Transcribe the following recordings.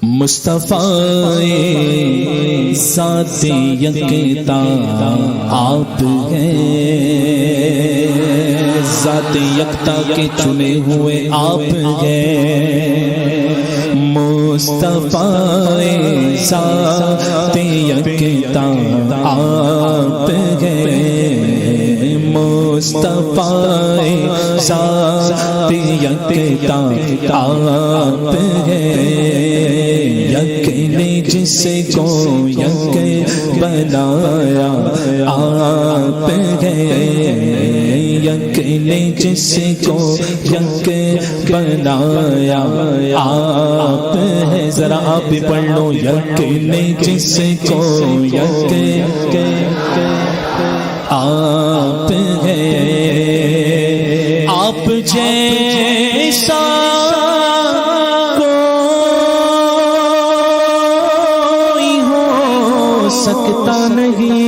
مصطفیٰ ذات یکتا آپ ہیں، ذات یکتا کے چنے ہوئے آپ ہیں، مصطفیٰ ذات یکتا آپ ہیں، مصطفیٰ ذات یکتا آپ ہیں، یک نے جس کو یک بنایا آپ ہیں، یک نے جس کو یک بنایا آپ ہیں، ذرا آپ بھی پڑھ لو، یک نے جس کو یک آپ ہیں، آپ جیسا سکتا نہیں،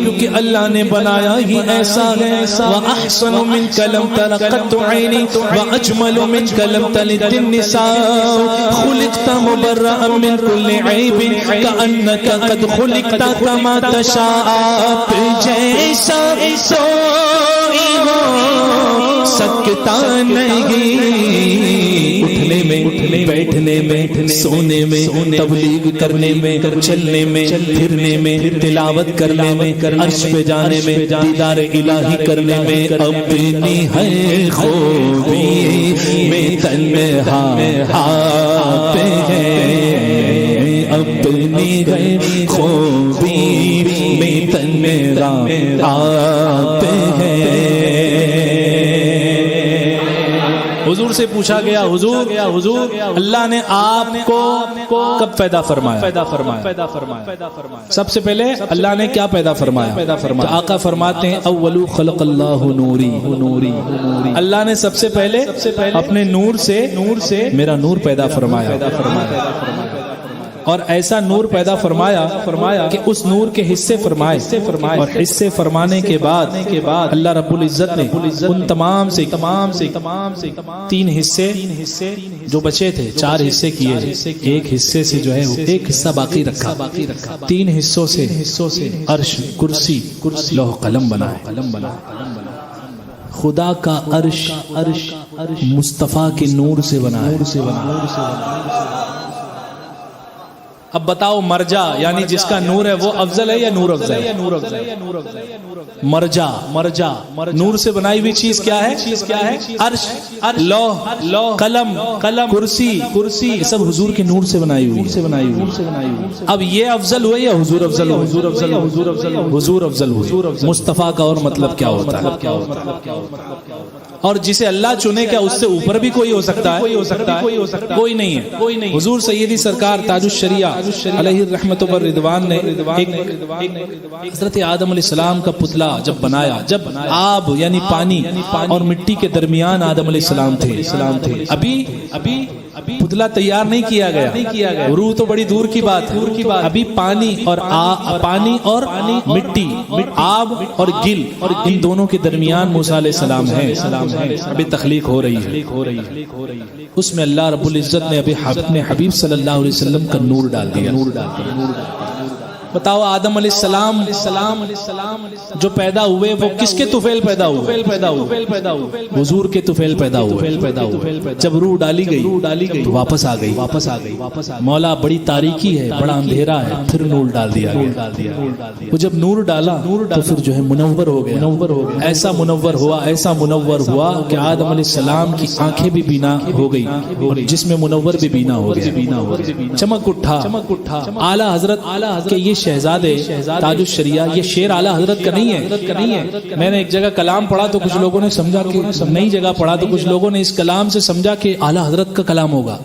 کیونکہ اللہ نے بنایا ہی ایسا ہے، وَأَحْسَنُ مِنْكَ لَمْ تَرَ قَطُّ عَيْنِي وَأَجْمَلُ مِنْكَ لَمْ تَلِدِ النِّسَاءُ خُلِقْتَ مُبَرَّأً مِنْ كُلِّ عَيْبٍ كَأَنَّكَ قَدْ خُلِقْتَ كَمَا تَشَاءُ، آپ جیسا کوئی ہو سکتا نہیں، اٹھنے میں بیٹھنے میں سونے میں تبلیغ کرنے میں چلنے میں پھرنے میں تلاوت کرنے میں عرش پہ جانے میں دیدار الہی کرنے میں اپنی ہے خوبی میں تنہا آپ ہیں، اپنی ہے خوبی میں تنہا آپ ہیں۔ حضور سے پوچھا گیا، حضور اللہ نے آپ کو کب پیدا فرمایا؟ سب سے پہلے اللہ نے کیا پیدا فرمایا؟ تو آقا فرماتے ہیں اولو خلق اللہ نوری، اللہ نے سب سے پہلے اپنے نور سے میرا نور پیدا فرمایا، اور ایسا نور پیدا فرمایا کہ اس نور کے حصے فرمائے، اور حصے فرمانے کے بعد اللہ رب العزت نے ان تمام سے تین حصے جو بچے تھے، چار حصے کیے، ایک حصے سے جو ہے ایک حصہ باقی رکھا، تین حصوں سے عرش، کرسی، لوح قلم بنا، خدا کا عرش مصطفیٰ کے نور سے بنا ہے۔ اب بتاؤ مرجع یعنی جس کا نور ہے وہ افضل ہے یا نور افضل ہے؟ مرجع نور سے بنائی ہوئی چیز کیا ہے؟ عرش، لوح قلم، کرسی، یہ سب حضور کے نور سے بنائی ہوئی۔ اب یہ افضل ہوئے یا حضور افضل ہوئے؟ حضور افضل ہوئے۔ مصطفیٰ کا اور مطلب کیا ہوتا ہے؟ اور جسے اللہ چنے کیا اس سے اوپر بھی کوئی ہو سکتا ہے؟ کوئی نہیں ہے۔ حضور سیدی سرکار تاج الشریعہ علیہ الرحمت والرضوان نے حضرت آدم علیہ السلام کا پتلا جب بنایا، جب آب یعنی پانی اور مٹی کے درمیان آدم علیہ السلام تھے، ابھی پتلا تیار نہیں کیا گیا، روح تو بڑی دور کی بات ہے، ابھی پانی اور مٹی، آب اور گل، اور ان دونوں کے درمیان موسیٰ علیہ السلام ہیں، ابھی تخلیق ہو رہی ہے۔ اس میں اللہ رب العزت نے ابھی اپنے حبیب صلی اللہ علیہ وسلم کا نور ڈال دیا۔ بتاؤ آدم علیہ السلام جو پیدا ہوئے وہ کس کے طفیل پیدا ہوئے؟ حضور کے طفیل پیدا ہوئے۔ جب روح ڈالی گئی تو واپس آ گئی۔ مولا بڑی تاریکی ہے، بڑا اندھیرا ہے، پھر نور ڈال دیا گیا۔ وہ جب نور ڈالا تو پھر جو ہے منور ہو گیا، ایسا منور ہوا کہ آدم علیہ السلام کی آنکھیں بھی بینا ہو گئی اور جس میں منور بھی بینا ہو گیا، چمک اٹھا۔ اعلیٰ حضرت کے یہ شہزادے تاج الشریعہ، یہ شعر اعلیٰ حضرت کا نہیں ہے۔ میں نے ایک جگہ کلام پڑھا تو کچھ لوگوں نے سمجھا کہ نئی جگہ پڑھا تو کچھ لوگوں نے اس کلام سے سمجھا کہ اعلیٰ حضرت کا کلام ہوگا،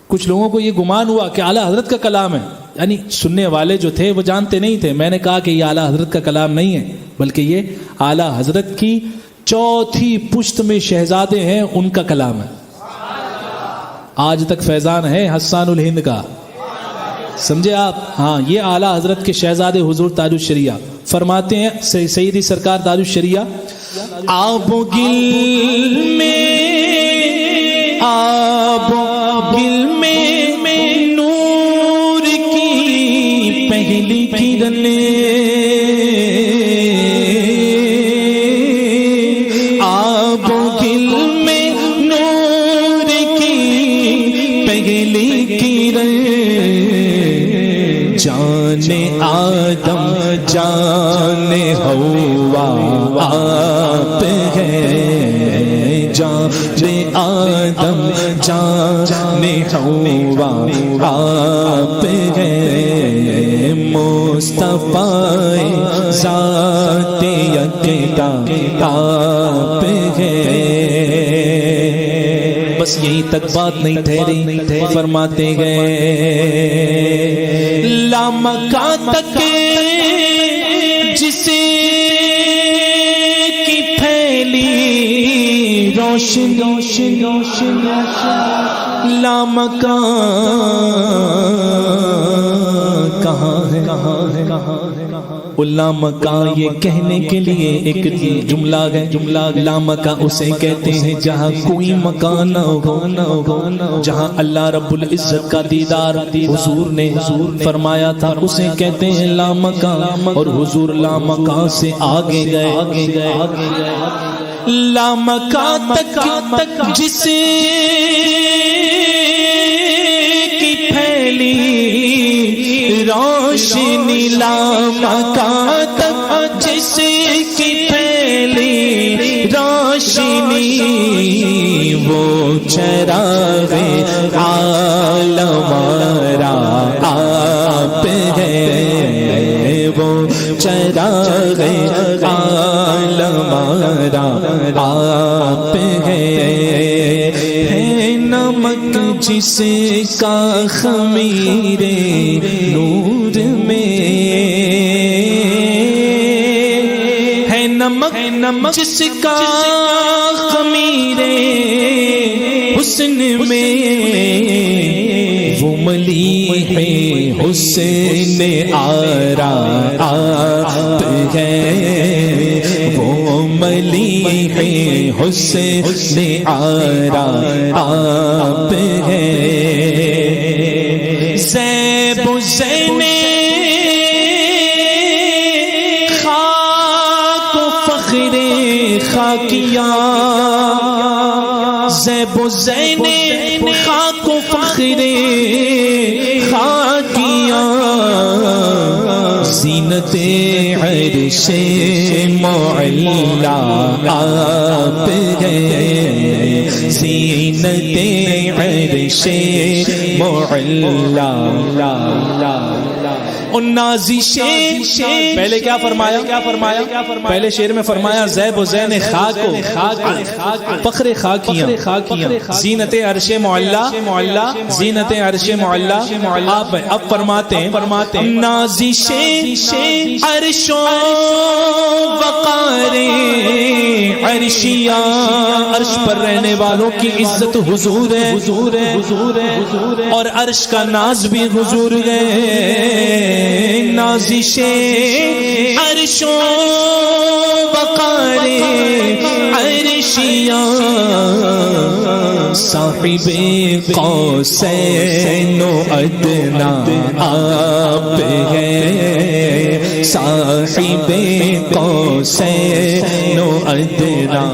کچھ لوگوں کو یہ گمان ہوا کہ اعلیٰ حضرت کا کلام ہے، یعنی سننے والے جو تھے وہ جانتے نہیں تھے۔ میں نے کہا کہ یہ اعلیٰ حضرت کا کلام نہیں ہے، بلکہ یہ اعلیٰ حضرت کی چوتھی پشت میں شہزادے ہیں ان کا کلام ہے۔ آج تک فیضان ہے حسان الہند کا، سمجھے آپ؟ ہاں، یہ اعلیٰ حضرت کے شہزادے حضور تاج الشریعہ فرماتے ہیں، سیدی سرکار تاج الشریعہ، آب و گل میں آب و گل میں نور کی پہلی کرن، آب و گل میں نور کی پہلی کرن، جان آدم جان حوا آپ ہیں، جان آدم جان حوا آپ ہیں، مصطفیٰ ذات یکتا آپ ہیں۔ بس یہی تک بات نہیں ٹھہری، فرماتے گئے لامکان تک جسے کی پھیلی روشن، لامکان کہاں ہے، لامکان یہ کہنے کے لیے ایک جملہ ہے، لامکان اسے کہتے ہیں جہاں کوئی مکان نہ ہو، جہاں اللہ رب العزت کا دیدار حضور نے فرمایا تھا اسے کہتے ہیں لامکان، اور حضور لامکان سے آگے گئے، لامکان تک جسے کی پھیلی روشنی، لامکان تک جسے کی پھیلی روشنی، وہ چراغ عالم ہمارا آپ ہے، وہ چراغ عالم ہمارا آپ ہے، نمک جس کا خمیر نور میں ہے، نمک جس کا خمیر حسن میں، وہ ملیح حسن آرا آپ ہے، وہ ملیح حسن آرا آپ ہے، زیب و زین خاک و فخر خاکیاں، زیب و زین خاک و فخر خاکیاں، زینت عرش معلا آپ ہیں، زینت عرش معلا، نازش پہلے کیا فرمایا، پہلے شعر میں فرمایا زیب و زین خاک و فخر خاکیاں، زینت عرش معلا، زینت عرش معلا، آپ اب فرماتے ہیں نازش عرش و وقار عرشیاں، عرش پر رہنے والوں کی عزت حضور ہے، اور عرش کا ناز بھی حضور ہے، نازش عرش و وقار عرشیاں، صاحب قوسین و ادنا آپ ہیں، صاحب قوسین و ادنا،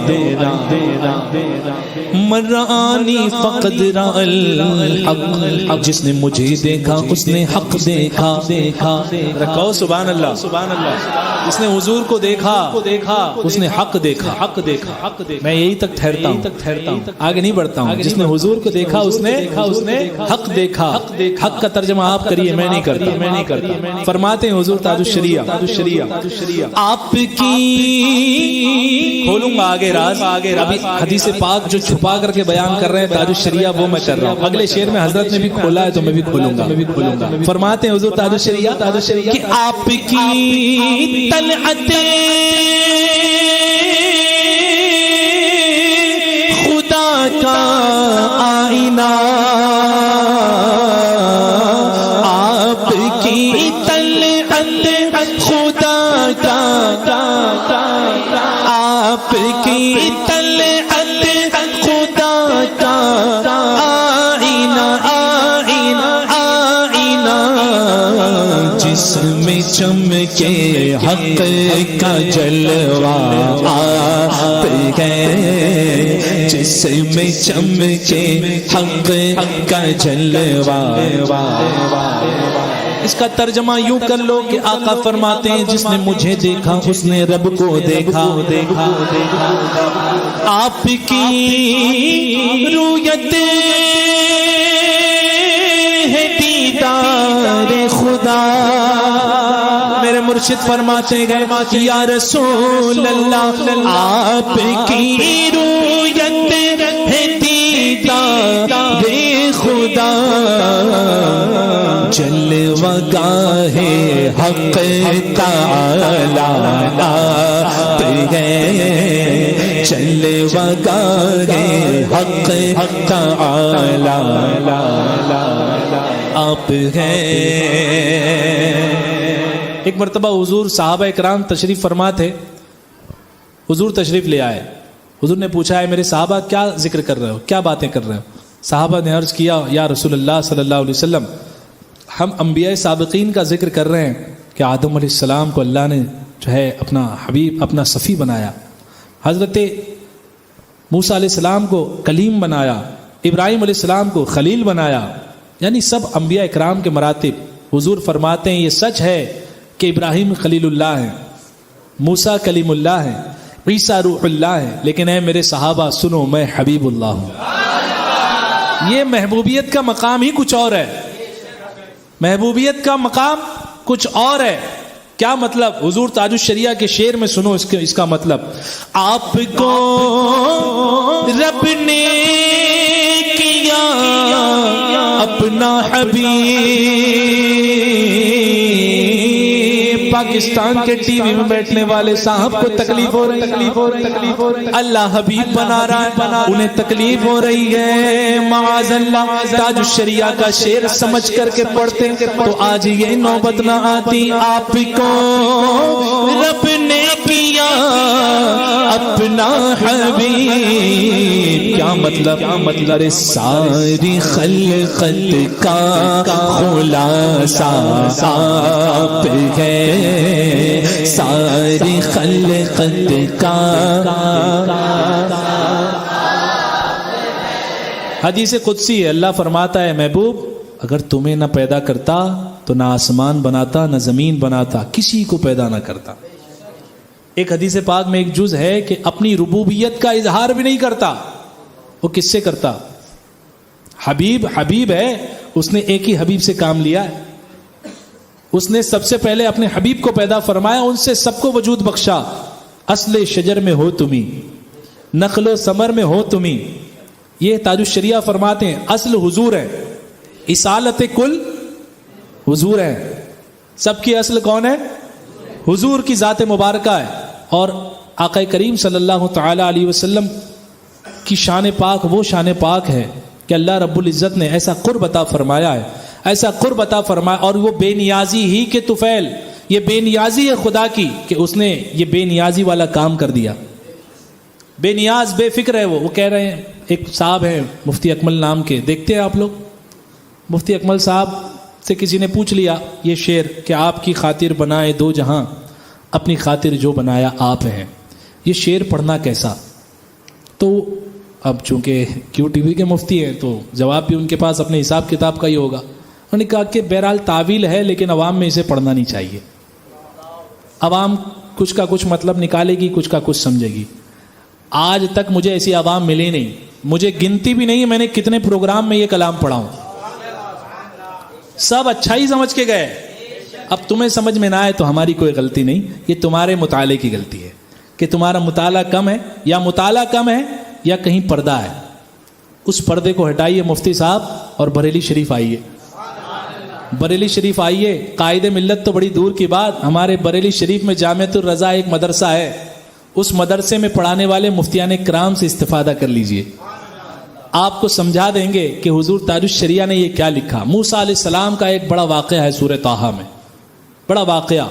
مرانی فقد را الحق، جس نے مجھے دیکھا اس نے حق دیکھا، رکھو سبحان اللہ، جس نے حضور کو دیکھا اس نے حق دیکھا، میں یہی تک ٹھہرتا ہوں، آگے نہیں بڑھتا ہوں، جس نے حضور کو دیکھا اس نے حق دیکھا، حق کا ترجمہ آپ کریے، میں نہیں کرتا، فرماتے ہیں حضور تاج الشریعہ آپ کی، کھولوں گا آگے راز، ابھی حدیث پاک جو چھپا کر کے بیان کر رہے ہیں تاج الشریعہ وہ میں کر رہا ہوں، اگلے شعر میں حضرت نے بھی کھولا ہے تو میں بھی کھولوں گا، فرماتے ہیں حضور تاج الشریعہ کہ آپ کی طلعت خدا کا آئینہ، آپ کی طلعت خدا کا، آپ کی طلعت خدا کا چمکے حق کا جلوہ آپ ہیں، جس میں چمکے حق کا جلوہ۔ اس کا ترجمہ یوں کر لو کہ آقا فرماتے ہیں جس نے مجھے دیکھا اس نے رب کو دیکھا۔ آپ کی رویت ہے دیدار خدا۔ میرے مرشد فرماتے گئے یا رسول اللہ آپ کی رویت ہے دیدار خدا، جلوہ گاہ حق تعالی آپ ہیں، جلوہ گاہ حق تعالی آپ ہیں۔ ایک مرتبہ حضور صحابہ اکرام تشریف فرما تھے، حضور تشریف لے آئے۔ حضور نے پوچھا ہے میرے صحابہ کیا ذکر کر رہے ہو، کیا باتیں کر رہے ہو؟ صحابہ نے عرض کیا یا رسول اللہ صلی اللہ علیہ وسلم ہم انبیاء سابقین کا ذکر کر رہے ہیں کہ آدم علیہ السلام کو اللہ نے جو ہے اپنا حبیب اپنا صفی بنایا، حضرت موسیٰ علیہ السلام کو کلیم بنایا، ابراہیم علیہ السلام کو خلیل بنایا، یعنی سب انبیاء اکرام کے مراتب۔ حضور فرماتے ہیں یہ سچ ہے کہ ابراہیم خلیل اللہ ہیں، موسیٰ کلیم اللہ ہیں، عیسیٰ روح اللہ ہیں، لیکن اے میرے صحابہ سنو میں حبیب اللہ ہوں۔ یہ محبوبیت کا مقام ہی کچھ اور ہے، محبوبیت کا مقام کچھ اور ہے۔ کیا مطلب؟ حضور تاج الشریعہ کے شعر میں سنو اس کا مطلب، آپ کو رب نے کیا اپنا حبیب۔ پاکستان کے ٹی وی میں بیٹھنے والے صاحب کو تکلیف ہو رہی، اللہ حبیب بنا رہا ہے، انہیں تکلیف ہو رہی ہے، معاذ اللہ۔ تاج الشریعہ کا شعر سمجھ کر کے پڑھتے تو آج یہ نوبت نہ آتی۔ آپ کو رب نے کیا اپنا حبیب، کیا مطلب؟ ارے ساری خلقت کا خلاصہ آپ ہے، ساری خلقت کا۔ حدیث قدسی ہے، اللہ فرماتا ہے محبوب اگر تمہیں نہ پیدا کرتا تو نہ آسمان بناتا نہ زمین بناتا، کسی کو پیدا نہ کرتا۔ ایک حدیث پاک میں ایک جز ہے کہ اپنی ربوبیت کا اظہار بھی نہیں کرتا، وہ کس سے کرتا؟ حبیب ہے، اس نے ایک ہی حبیب سے کام لیا ہے، اس نے سب سے پہلے اپنے حبیب کو پیدا فرمایا، ان سے سب کو وجود بخشا۔ اصل شجر میں ہو تمہیں، نخل و ثمر میں ہو تمہیں، یہ تاج الشریعہ فرماتے ہیں اصل حضور ہے، اصالت کل حضور ہے، سب کی اصل کون ہے؟ حضور کی ذات مبارکہ ہے۔ اور آقا کریم صلی اللہ تعالی علیہ وسلم کی شان پاک وہ شان پاک ہے کہ اللہ رب العزت نے ایسا قرب عطا فرمایا ہے، ایسا قرب عطا فرمایا، اور وہ بے نیازی ہی کے طفیل، یہ بے نیازی ہے خدا کی کہ اس نے یہ بے نیازی والا کام کر دیا، بے نیاز بے فکر ہے۔ وہ کہہ رہے ہیں، ایک صاحب ہیں مفتی اکمل نام کے، دیکھتے ہیں آپ لوگ، مفتی اکمل صاحب سے کسی نے پوچھ لیا یہ شعر کہ آپ کی خاطر بنائے دو جہاں، اپنی خاطر جو بنایا آپ ہیں، یہ شعر پڑھنا کیسا؟ تو اب چونکہ کیو ٹی وی کے مفتی ہیں تو جواب بھی ان کے پاس اپنے حساب کتاب کا ہی ہوگا۔ انہوں نے کہا کہ بہرحال تعویل ہے لیکن عوام میں اسے پڑھنا نہیں چاہیے، عوام کچھ کا کچھ مطلب نکالے گی، کچھ کا کچھ سمجھے گی۔ آج تک مجھے ایسی عوام ملی نہیں، مجھے گنتی بھی نہیں میں نے کتنے پروگرام میں یہ کلام پڑھا ہوں، سب اچھا ہی سمجھ کے گئے۔ اب تمہیں سمجھ میں نہ آئے تو ہماری کوئی غلطی نہیں، یہ تمہارے مطالعے کی غلطی ہے کہ تمہارا مطالعہ کم ہے، یا مطالعہ کم ہے یا کہیں پردہ ہے۔ اس پردے کو ہٹائیے مفتی صاحب اور بریلی شریف آئیے، بریلی شریف آئیے۔ قائد ملت تو بڑی دور کی بات، ہمارے بریلی شریف میں جامعۃ الرضا ایک مدرسہ ہے، اس مدرسے میں پڑھانے والے مفتیان کرام سے استفادہ کر لیجئے، آپ کو سمجھا دیں گے کہ حضور تاج الشریعہ نے یہ کیا لکھا۔ موسیٰ علیہ السلام کا ایک بڑا واقعہ ہے سورہ طٰہٰ میں، بڑا واقعہ،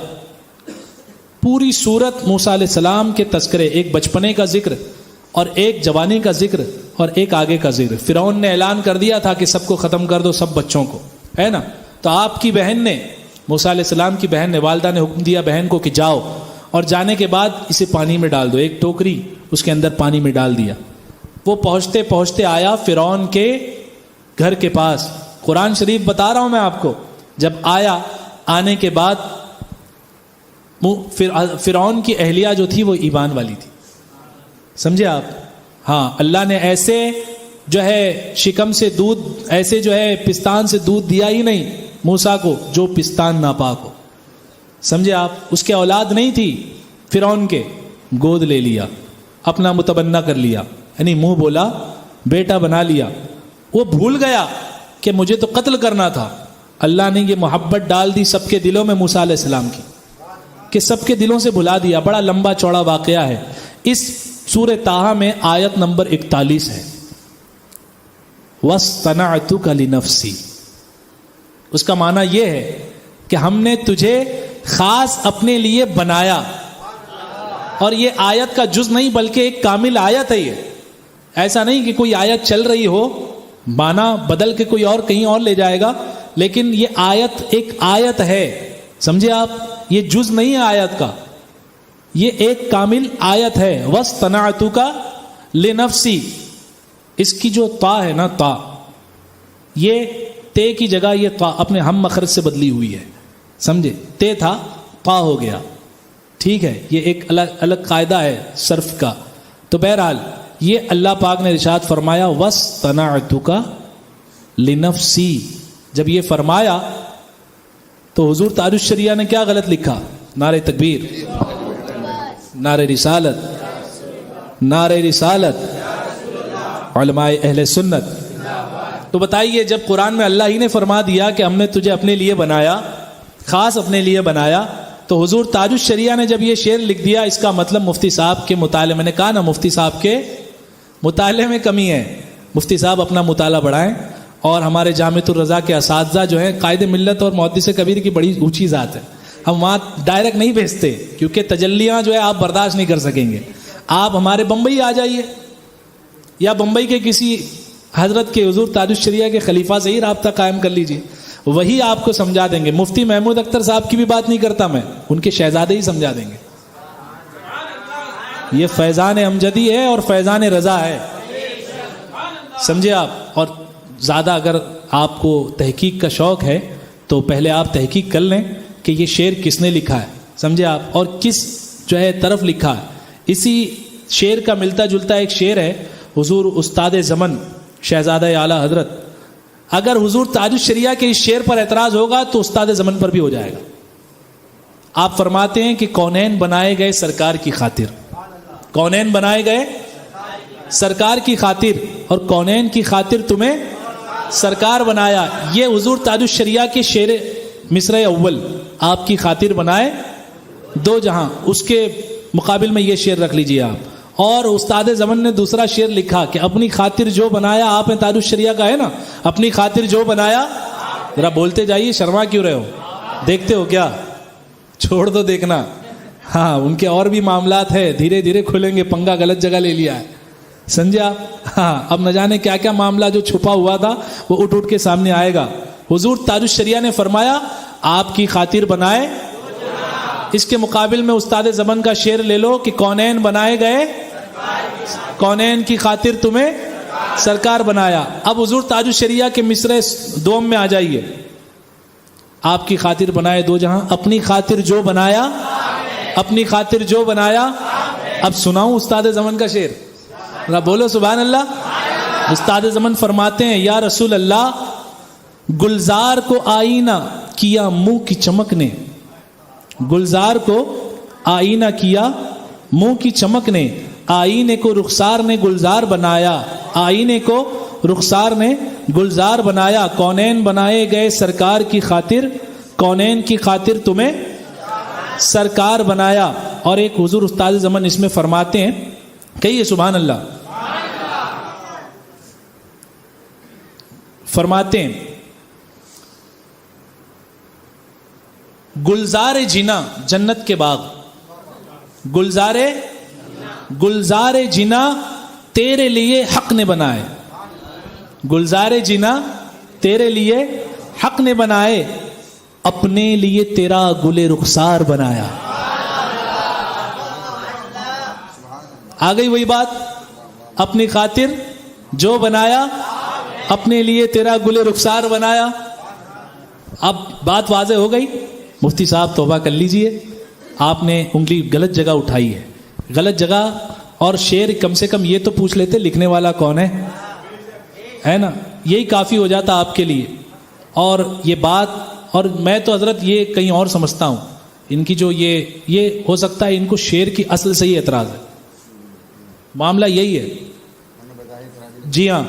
پوری سورت موسیٰ علیہ السلام کے تذکرے، ایک بچپنے کا ذکر اور ایک جوانی کا ذکر اور ایک آگے کا ذکر۔ فرعون نے اعلان کر دیا تھا کہ سب کو ختم کر دو، سب بچوں کو، ہے نا؟ تو آپ کی بہن نے موسیٰ علیہ السلام کی بہن نے، والدہ نے حکم دیا بہن کو کہ جاؤ، اور جانے کے بعد اسے پانی میں ڈال دو، ایک ٹوکری اس کے اندر پانی میں ڈال دیا۔ وہ پہنچتے پہنچتے آیا فرعون کے گھر کے پاس، قرآن شریف بتا رہا ہوں میں آپ کو، جب آیا، آنے کے بعد فرعون کی اہلیہ جو تھی وہ ایمان والی تھی، سمجھے آپ؟ ہاں، اللہ نے ایسے جو ہے شکم سے دودھ، ایسے جو ہے پستان سے دودھ دیا ہی نہیں موسیٰ کو جو پستان ناپاک ہو، سمجھے آپ؟ اس کے اولاد نہیں تھی فرعون کے، گود لے لیا، اپنا متبنہ کر لیا، یعنی منہ بولا بیٹا بنا لیا۔ وہ بھول گیا کہ مجھے تو قتل کرنا تھا، اللہ نے یہ محبت ڈال دی سب کے دلوں میں موسیٰ علیہ السلام کی کہ سب کے دلوں سے بھلا دیا۔ بڑا لمبا چوڑا واقعہ ہے، اس سورہ طٰہٰ میں آیت نمبر 41 ہے، وَاصْطَنَعْتُكَ لِنَفْسِي۔ اس کا معنی یہ ہے کہ ہم نے تجھے خاص اپنے لیے بنایا، اور یہ آیت کا جز نہیں بلکہ ایک کامل آیت ہے۔ یہ ایسا نہیں کہ کوئی آیت چل رہی ہو، معنی بدل کے کوئی اور کہیں اور لے جائے گا، لیکن یہ آیت ایک آیت ہے، سمجھے آپ؟ یہ جز نہیں ہے آیت کا، یہ ایک کامل آیت ہے۔ وَاصْطَنَعْتُكَ لِنَفْسِي، اس کی جو تا ہے نا، تا، یہ تے کی جگہ یہ تا اپنے ہم مخرج سے بدلی ہوئی ہے، سمجھے؟ تے تھا، تا ہو گیا، ٹھیک ہے؟ یہ ایک الگ قاعدہ ہے صرف کا۔ تو بہرحال یہ اللہ پاک نے ارشاد فرمایا وَاصْطَنَعْتُكَ لِنَفْسِي، جب یہ فرمایا تو حضور تاج الشریعہ نے کیا غلط لکھا؟ نعرہ تکبیر، نعرہ رسالت، نعرہ رسالت، علماء اہل سنت۔ تو بتائیے جب قرآن میں اللہ ہی نے فرما دیا کہ ہم نے تجھے اپنے لیے بنایا، خاص اپنے لیے بنایا، تو حضور تاج الشریعہ نے جب یہ شعر لکھ دیا، اس کا مطلب مفتی صاحب کے مطالعے، میں نے کہا نا مفتی صاحب کے مطالعے میں کمی ہے، مفتی صاحب اپنا مطالعہ بڑھائیں، اور ہمارے جامعۃ الرضا کے اساتذہ جو ہیں قائد ملت اور محدث کبیر کی بڑی اونچی ذات ہے، ہم وہاں ڈائریکٹ نہیں بھیجتے کیونکہ تجلیاں جو ہے آپ برداشت نہیں کر سکیں گے۔ آپ ہمارے بمبئی آ جائیے، یا بمبئی کے کسی حضرت کے حضور تاج الشریعہ کے خلیفہ سے ہی رابطہ قائم کر لیجئے، وہی آپ کو سمجھا دیں گے۔ مفتی محمود اختر صاحب کی بھی بات نہیں کرتا میں، ان کے شہزادے ہی سمجھا دیں گے۔ یہ فیضان امجدی ہے اور فیضان رضا ہے، سمجھے آپ؟ اور زیادہ اگر آپ کو تحقیق کا شوق ہے تو پہلے آپ تحقیق کر لیں کہ یہ شعر کس نے لکھا ہے، سمجھے آپ؟ اور کس جو ہے طرف لکھا ہے۔ اسی شعر کا ملتا جلتا ایک شعر ہے حضور استاد زمن شہزادہ اعلیٰ حضرت، اگر حضور تاج الشریعہ کے اس شعر پر اعتراض ہوگا تو استاد زمن پر بھی ہو جائے گا۔ آپ فرماتے ہیں کہ کونین بنائے گئے سرکار کی خاطر، کونین بنائے گئے سرکار کی خاطر، اور کونین کی خاطر تمہیں سرکار بنایا۔ یہ حضور تاج الشریعہ کے شعر مصرع اول، آپ کی خاطر بنائے دو جہاں، اس کے مقابل میں یہ شعر رکھ لیجئے آپ۔ اور استاد زمن نے دوسرا شعر لکھا کہ اپنی خاطر جو بنایا، آپ نے تاج الشریعہ کا ہے نا، اپنی خاطر جو بنایا، ذرا بولتے جائیے، شرما کیوں رہے ہو؟ دیکھتے ہو کیا؟ چھوڑ دو دیکھنا، ہاں ان کے اور بھی معاملات ہے، دھیرے دھیرے کھلیں گے، پنگا غلط جگہ لے لیا ہے، سمجھے آپ؟ ہاں اب نہ جانے کیا کیا معاملہ جو چھپا ہوا تھا وہ اٹھ اٹھ کے سامنے آئے گا۔ حضور تاج الشریعہ نے فرمایا آپ کی خاطر بنائے، اس کے مقابل میں استاد زمن کا شعر لے لو کہ کونین بنائے گئے، کونین کی خاطر تمہیں سرکار بنایا۔ اب حضور تاج الشریعہ کے مصرع دوم میں آ جائیے، آپ کی خاطر بنائے دو جہاں، اپنی خاطر جو بنایا، اپنی خاطر جو بنایا۔ اب سناؤں استاد زمن کا شعر؟ بولو سبحان اللہ۔ استاد زمن فرماتے ہیں یا رسول اللہ، گلزار کو آئینہ کیا منہ کی چمک نے، گلزار کو آئینہ کیا منہ کی چمک نے، آئینے کو رخسار نے گلزار بنایا، آئینے کو رخسار نے گلزار بنایا، کونین بنائے گئے سرکار کی خاطر، کونین کی خاطر تمہیں سرکار بنایا۔ اور ایک حضور استاد زمن اس میں فرماتے ہیں، کہیے سبحان اللہ، فرماتے ہیں گلزار جنا، جنت کے باغ، گلزار جنا تیرے لیے حق نے بنائے، گلزار جنا تیرے لیے حق نے بنائے، اپنے لیے تیرا گل رخسار بنایا. آ گئی وہی بات, اپنی خاطر جو بنایا, اپنے لیے تیرا گل رخسار بنایا. اب بات واضح ہو گئی. مفتی صاحب توبہ کر لیجئے, آپ نے انگلی غلط جگہ اٹھائی ہے, غلط جگہ. اور شعر کم سے کم یہ تو پوچھ لیتے لکھنے والا کون ہے نا, یہی کافی ہو جاتا آپ کے لیے. اور یہ بات, اور میں تو حضرت یہ کہیں اور سمجھتا ہوں, ان کی جو یہ ہو سکتا ہے ان کو شعر کی اصل سے ہی اعتراض ہے, معاملہ یہی ہے. جی ہاں,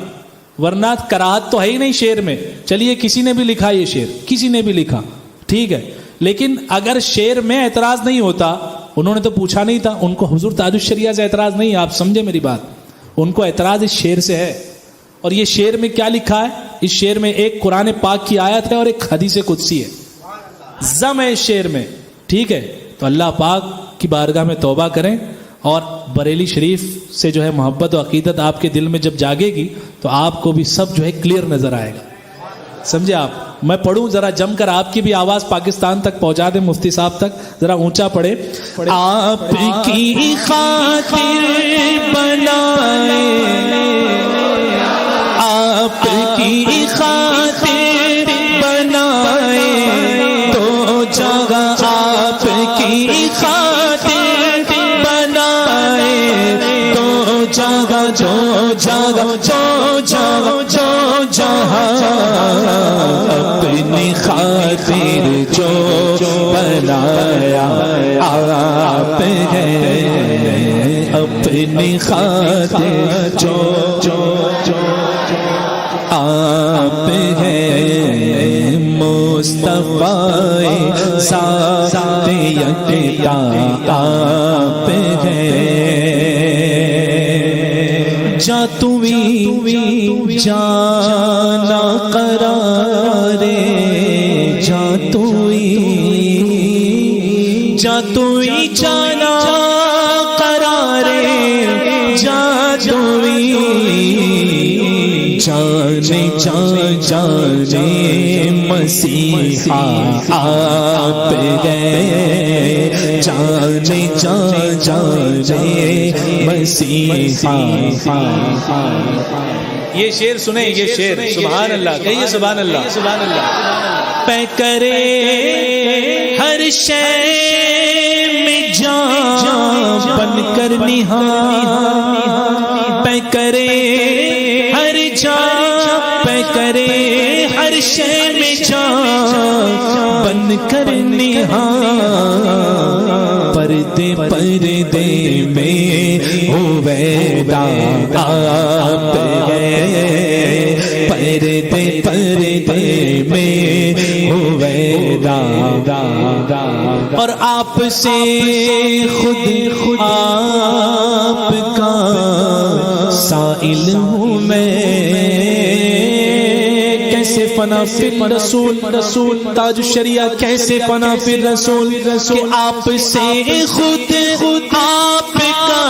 ورنہ کراہت تو ہے ہی نہیں شعر میں. چلیے کسی نے بھی لکھا یہ شعر, کسی نے بھی لکھا, ٹھیک ہے, لیکن اگر شعر میں اعتراض نہیں ہوتا, انہوں نے تو پوچھا نہیں تھا, ان کو حضور تاج الشریعہ سے اعتراض نہیں ہے, آپ سمجھے میری بات, ان کو اعتراض اس شعر سے ہے. اور یہ شعر میں کیا لکھا ہے؟ اس شعر میں ایک قرآن پاک کی آیت ہے اور ایک حدیث قدسی ہے, ضم ہے اس شعر میں, ٹھیک ہے. تو اللہ پاک کی بارگاہ میں توبہ کریں, اور بریلی شریف سے جو ہے محبت و عقیدت آپ کے دل میں جب جاگے گی تو آپ کو بھی سب جو ہے کلیئر نظر آئے گا, سمجھے آپ. میں پڑھوں ذرا جم کر, آپ کی بھی آواز پاکستان تک پہنچا دیں, مفتی صاحب تک ذرا اونچا پڑھے. آپ کی خاطر بنائے, آپ کی خاطر بنائے تو جگہ, آپ کی خاطر بنائے تو جگہ, جو جگہ جو جگہ جو جہاں اپنی خاطر جو بنایا آپ ہے, اپنی خاطر جو آپ ہے, مصطفیٰ ذات یکتا آپ ہے. جا توی جانا قرارے, جا توی جانا قرارے, جا توی جانے مسیحا آپ گئے, جانے مسیحا. یہ شعر سنیں, یہ شعر, سبحان اللہ کہیے, سبحان اللہ, سبحان اللہ. پہ کرے ہر شے میں جان بن کر نہاں, پہ کرے ہر جان, پہ کرے ہر شے میں جان بن کر نہاں. پردے پردے میں ہویدا آپ ہے, پردے پردے میں ہویدا, اور آپ سے خود آپ کا سائل ہوں میں. کیسے فنا فی رسول تاج الشریعہ, کیسے فنا فی رسول, کہ آپ سے خود آپ کا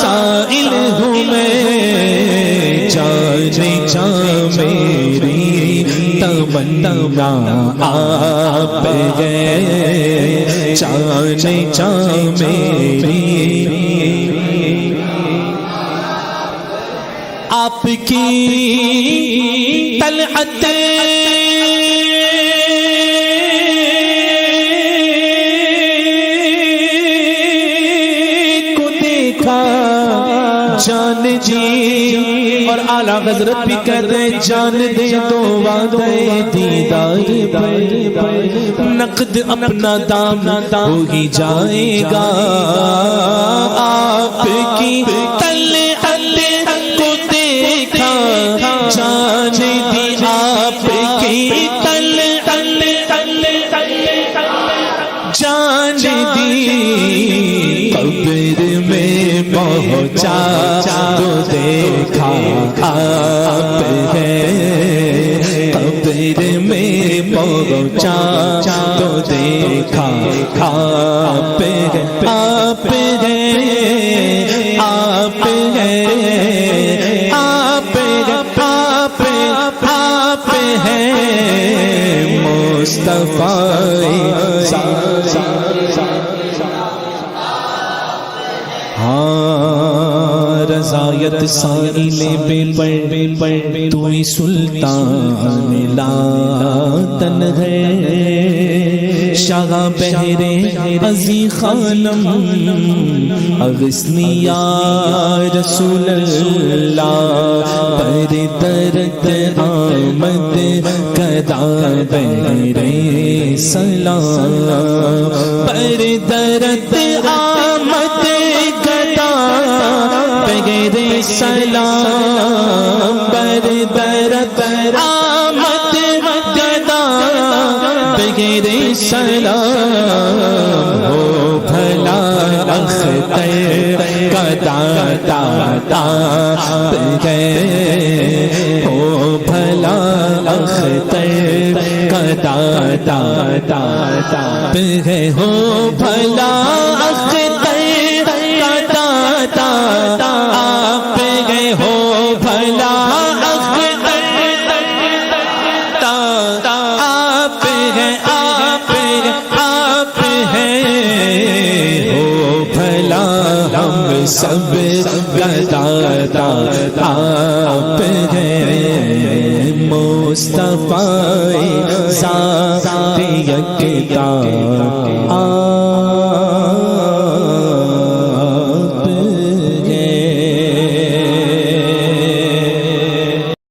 سائل ہوں میں. جانے جا میری تمنا آپ ہے, جانے جا میری آپ کی طلعت کو دیکھا جان جی, اور اعلیٰ حضرت بھی کہتے ہیں جان دے تو وعدے دیدار پر نقد اپنا دام ہو ہی جائے گا. آپ کی جان دی آپ کی جان دی, قبر میں پہنچا تو دیکھا آپ ہے, قبر میں پہنچا تو دیکھا آپ ہے, آپ ہے, آپ ہے, آپ ہے, آپ ہے, مصطفی رضایت سائل بے پر تو ہی سلطان لاطن ہے شاہ بہرے ازی خانم اغسنی یا رسول اللہ پر درد آمد کدا بہرے سلام پر درد آمد کدا بغیر سلام پر درد آمد کدا بغیر سلام ہو بھلا اختر کا داتا بغیر ہو بھلا اختر کا داتا بغیر ہو بھلا اختر کا داتا آپ گئے ہو بھلا آپ ہو بھلا ہم سب گداتا آپ ہیں مصطفی ذات یکتا